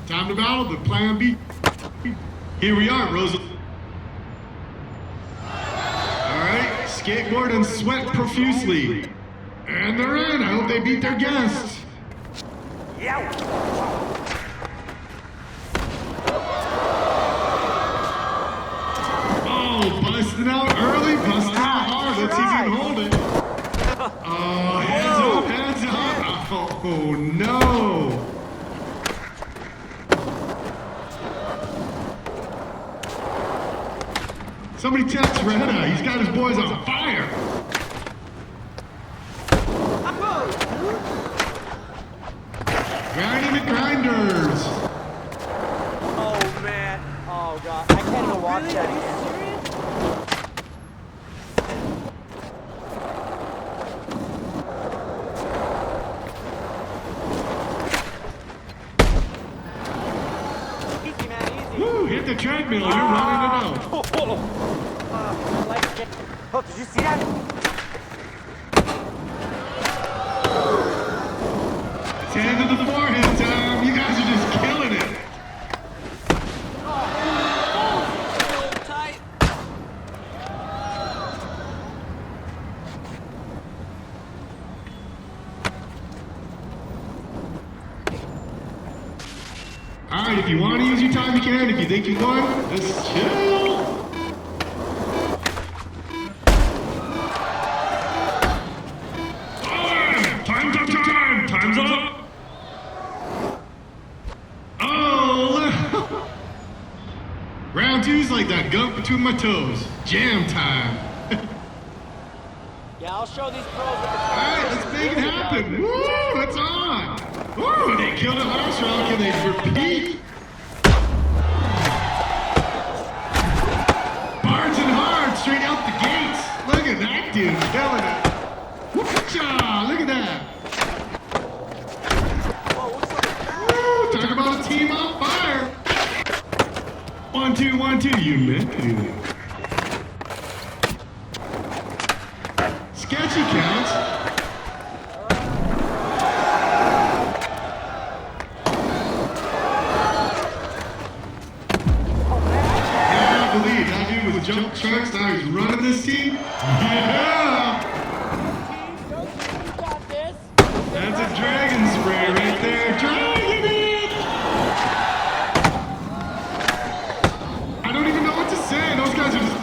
Time to battle the Plan B. Here we are, Rosa. Alright, skateboard and sweat profusely. And they're in. I hope they beat their guests. Oh, busting out early, busting out hard. Let's see if he can hold it. Oh, hands up, hands up. Oh, no. Somebody text Retta. He's got his boys on fire. Grinding the grinders. Oh, man. Oh, God. I can't even watch that again. Easy, man, easy. Woo, hit the treadmill. You're running it out. Oh, did you see that? It's hand to the forehead time. You guys are just killing it. Tight. Alright, if you want to use your time, you can. If you think you won, just chill. Time's up! Oh! Round two's like that gunk between my toes. Jam time. Yeah, I'll show these pros. Alright, let's make it happen. Woo! It's on! Woo! They killed a horse rock and they repeat. Bards and hard straight out the gates. Look at that dude killing it. Woo-cha! Look at that. Talk about a team on fire. 1, 2, 1, 2. You meant it. Sketchy counts. Yeah, I believe that dude with the jump trucks. Now he's running this team. Yeah. That's a dragon spray right there. Dragon it! I don't even know what to say. Those guys are just,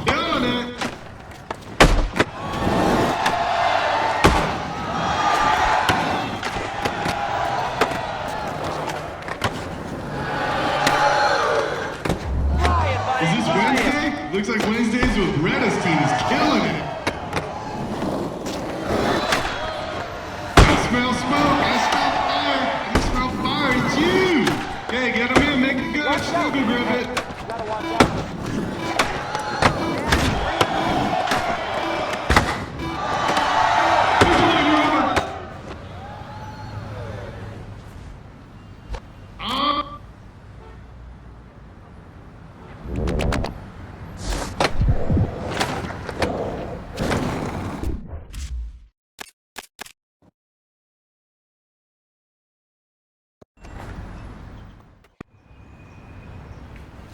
killing it. Is this Wednesday? Looks like Wednesdays with Retta's team is killing it. Smell smoke, I smell fire, you smell fire, it's you! Okay, get him in, make it good, Snoopy grip it. Gotta watch out.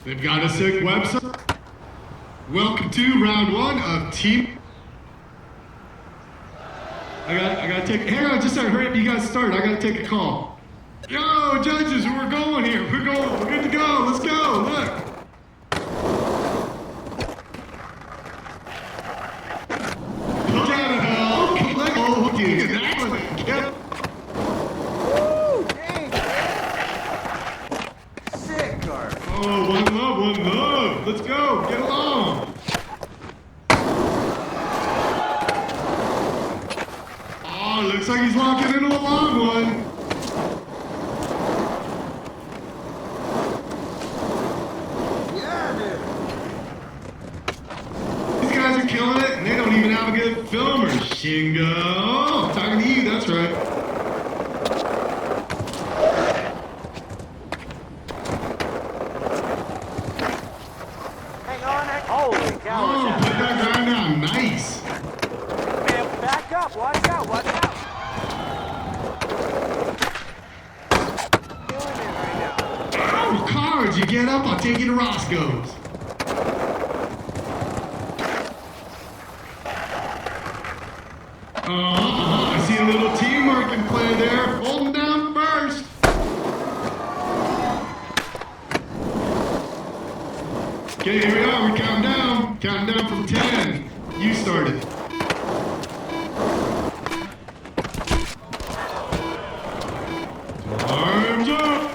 They've got a sick website. Welcome to round 1 of team. I gotta take. Hang on, just a second. Hurry up, you guys start. I gotta take a call. Yo, judges, we're going here. We're good to go. Let's go. Look. Look at it, hell. Look at that one. Oh, one love. Let's go. Get along. Oh, looks like he's walking into a long one. Yeah, dude. These guys are killing it, and they don't even have a good filmer. Shingo. I'm talking to you, that's right. Holy cow. Oh, put that guy down. Nice. Man, back up. Watch out. Watch out. Killing it right now. Hards, you get up, I'll take you to Roscoe's. I see a little teamwork in play there. Hold them down first. Okay, here we are. We're counting down. Counting down from 10. You started. Arms up.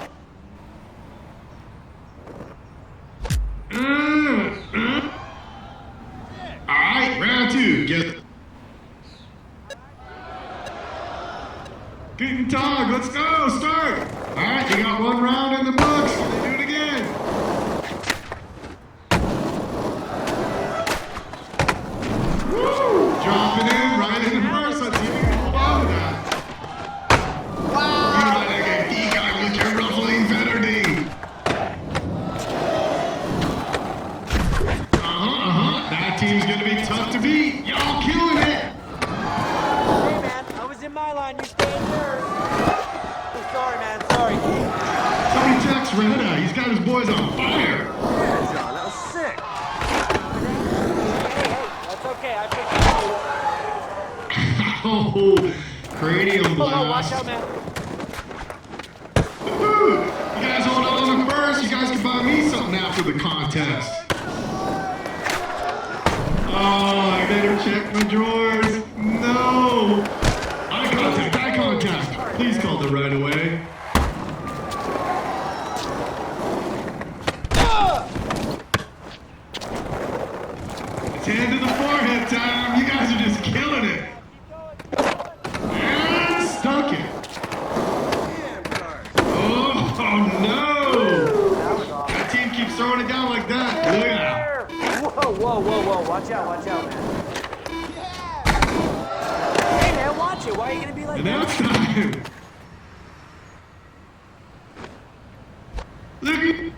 All right, round 2. Get. Guten Tag, let's go, start! Alright, you got 1 round in the books, let's do it again. Woo! Dropping in, right in the first, let's see if you can hold on to that. Wow! You gotta get geek with your ruffling feather ding. That team's gonna be tough to beat. Y'all killing it! Hey, man, I was in my line. You stay in yours. Oh, sorry, man. Sorry. Somebody text Reda. He's got his boys on fire. Yeah, John, that was sick. Hey, that's okay. I picked you. Oh, cranium blast. Oh, watch out, man. Woo! You guys hold on to first. You guys can buy me something after the contest. Oh, I better check my drawers. No. Eye contact, eye contact. Please call the right away. It's hand to the forehead time. You guys are just killing it. And stuck it. Oh no! That team keeps throwing it down like that. Look out. Whoa. Watch out, man. Hey, man, watch it. Why are you going to be like And now that? it's time. Look at.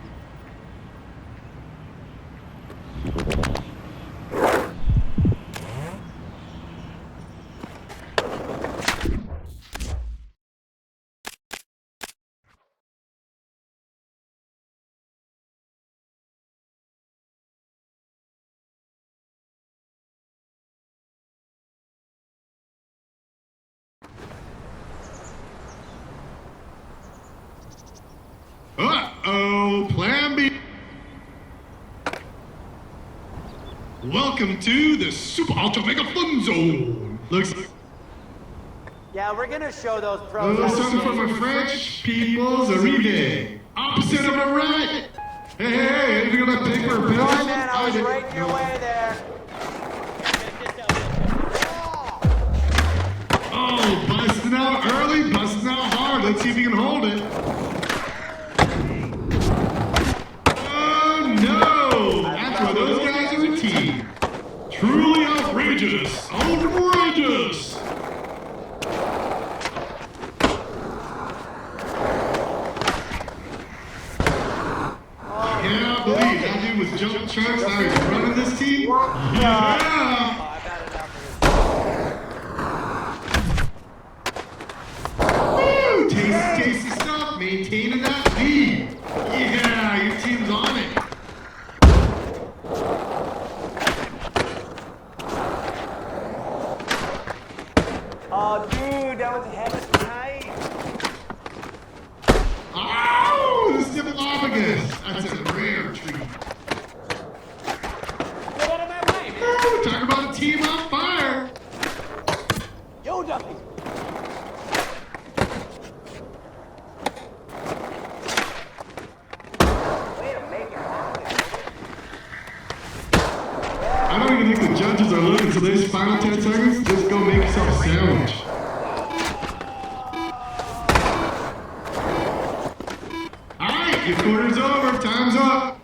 Uh-oh, Plan B. Welcome to the Super Ultra Mega Fun Zone. Looks like Yeah, we're going to show those pros. something for my French peoples, arrive. Opposite of a rat. Hey, anything on that paper or pencil? Sorry, man, I was right in your way there. Oh, busting out early, busting out hard. Let's see if you can hold it. Oh, no. That's why those guys are a team. Truly outrageous. Outrageous. Yeah, I believe that dude was jumping sharks. I was running this team. Yeah. Woo! Tasty stuff. Maintaining that lead. Yeah, your team's on it. Oh, dude, that was heavy tight. Oh, the Stiphomopagus. That's a rare treat. Get out of my way, man. Woo, talk about a team on fire. Yo, Duffy. I don't even think the judges are looking, so this final 10 seconds, just go make yourself a sandwich. Alright, your quarter's over, time's up.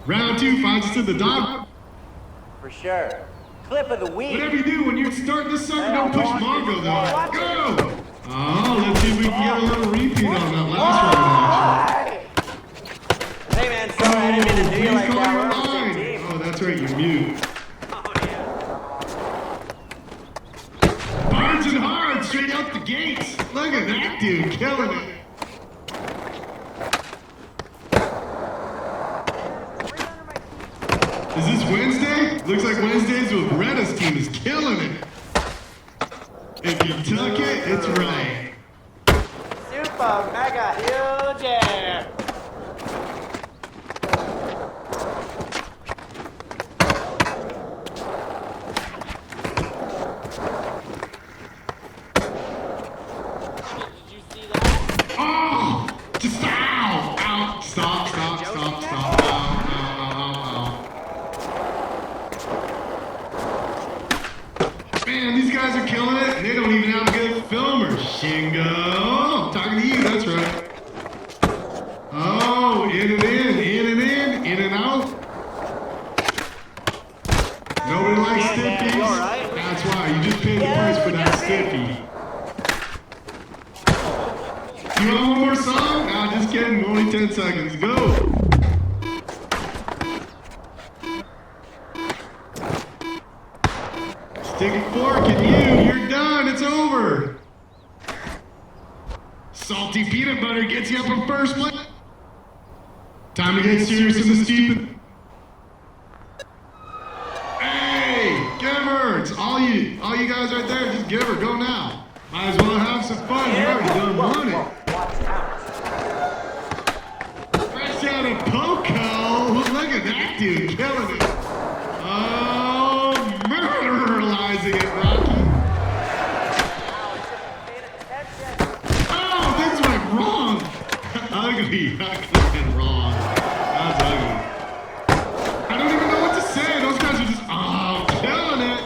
Round 2 finds us in the dog. For sure. Clip of the week. Whatever you do when you start this sucker, don't push Mongo though. Go! Oh, let's see if we can get a little repeat on that last round action. Hey, man, sorry, I didn't mean to do you Please like call that. your We're on the same line. team. Oh, that's right, you're mute. Oh, yeah. Barnes and hard, straight out the gates. Look at that dude killing it. Is this Wednesday? Looks like Wednesdays with Retta's team is killing it. If you tuck it, it's right. Super mega huge air. Did you see that? Oh! Just ow! Ow! Stop, stop, stop, stop. Ow, ow, ow, ow. Man, these guys are killing it, and they don't even have a good filmer. Shingo! I'm talking to you, that's right. Oh, in and in, in and out. Nobody likes Yeah, man, stiffies. you all right? That's why, you just paid the price for that stiffy. You want one more song? Nah, just kidding. Only 10 seconds. Go. Stick a fork in you. You're done. It's over. Salty peanut butter gets you up in first place. Time to get serious in the stupid. Hey, give her. It's all you guys right there. Just give her. Go now. Might as well have some fun. You already done won it. Fresh out of Poco. Look at that dude killing it. Oh, murderizing it, Rocky. Oh, things went wrong. Ugly. That could have been wrong. That's ugly. I don't even know what to say. Those guys are just, killing it.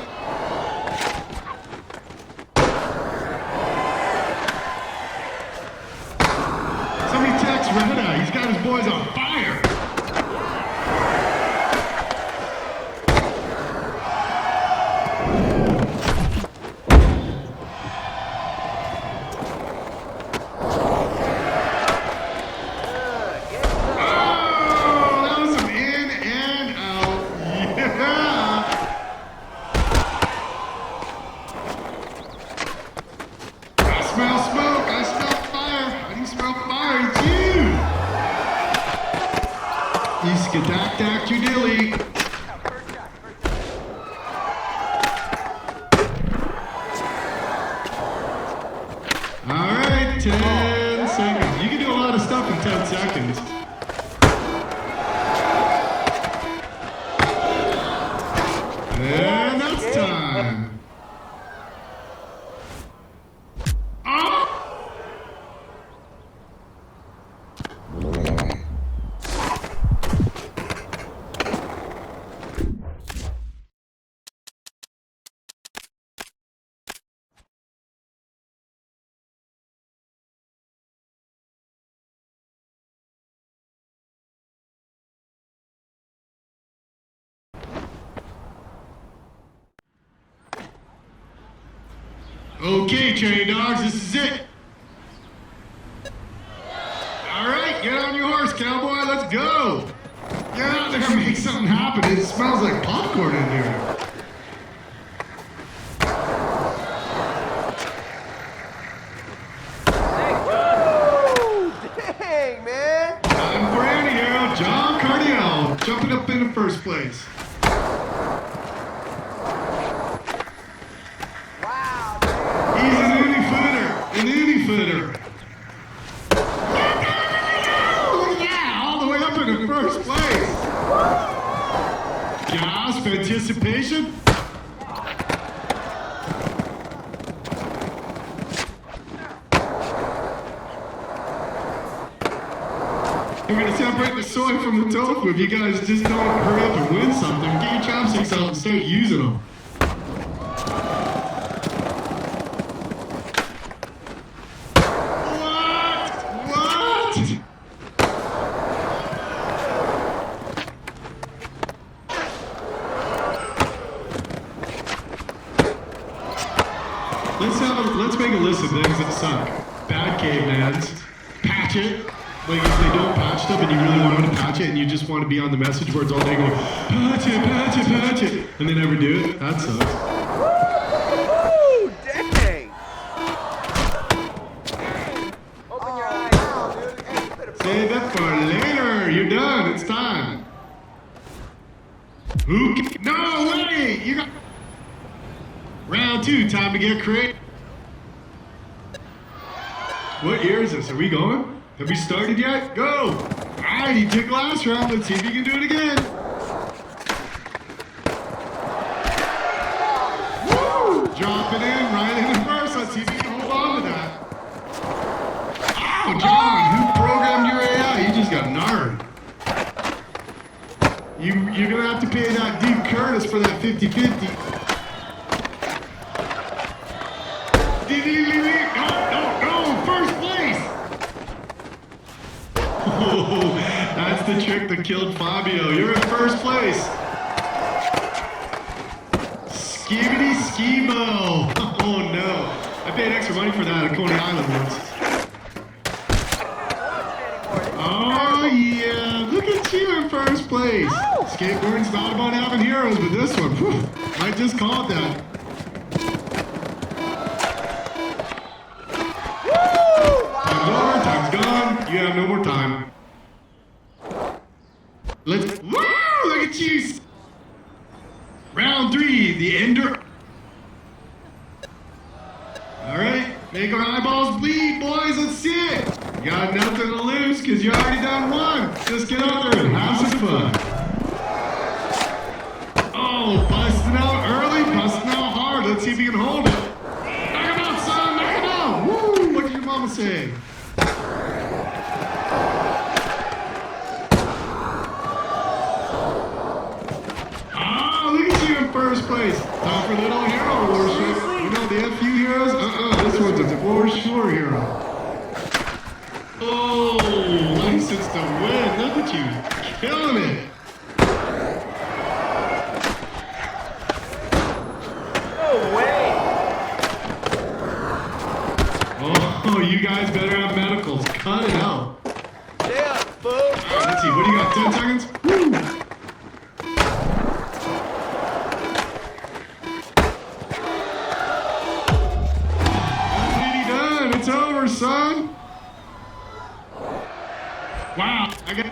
Somebody text Retta. He's got his boys on fire. Oh, that was some in and out. Yeah. I smell smoke. I smell fire. How do you smell fire? It's you. You skadack-dack-you-dilly. All right, 10 seconds. You can do a lot of stuff in 10 seconds. And that's time. Oh! Okay, train dogs, this is it. All right, get on your horse, cowboy. Let's go. Get out there and make something happen. It smells like popcorn in here. Woo! Dang, man. Time for anti-hero, John Cardiel, jumping up in the first place. Wow. He's an uni footer. Look at that, all the way up in the first place. Gasp, anticipation. We're gonna separate the soy from the tofu if you guys just don't hurry up and win something. Get your chopsticks out and start using them. What? Let's make a list of things that suck. Bad cavemans. Patch it. Like if they don't patch stuff and you really want them to patch it and you just want to be on the message boards all day going, patch it, patch it, patch it, and they never do it, that sucks. Woo! Dang. No, wait! You got... Round 2, time to get creative. What year is this? Are we going? Have we started yet? Go! Alright, he took last round. Let's see if he can do it again. Woo! Drop it in, right in the first. Let's see if he can hold on to that. Oh, John, who programmed your AI? You just got gnarred. You're gonna have to pay that dude Curtis for that 50-50. No, first place! Oh, that's the trick that killed Fabio. You're in first place. Skibidi Skibo. Oh no. I paid extra money for that at Coney Island once. Oh yeah, look at you in first place. Skateboarding's not about having heroes, but this one, whew, might just call it that. Time's gone. You have no more time. Let's. Woo! Look at you. Round 3, the ender. All right, make our eyeballs bleed, boys. Let's see it. You got nothing to lose because you already done one. Just get out there and have some fun. Oh, busting out early, busting out hard. Let's see if you can hold it. Knock him out, son. Knock him out. Woo! What did your mama say? First place. Time for little hero worship. You know, they have few heroes. This one's a for sure hero. Oh, license to win. Look at you. Killing it. No way. Oh, you guys better have medicals. Cut it out. Yeah, fool. Let's see. What do you got? 10 seconds? Woo! It's over, son. Wow, I got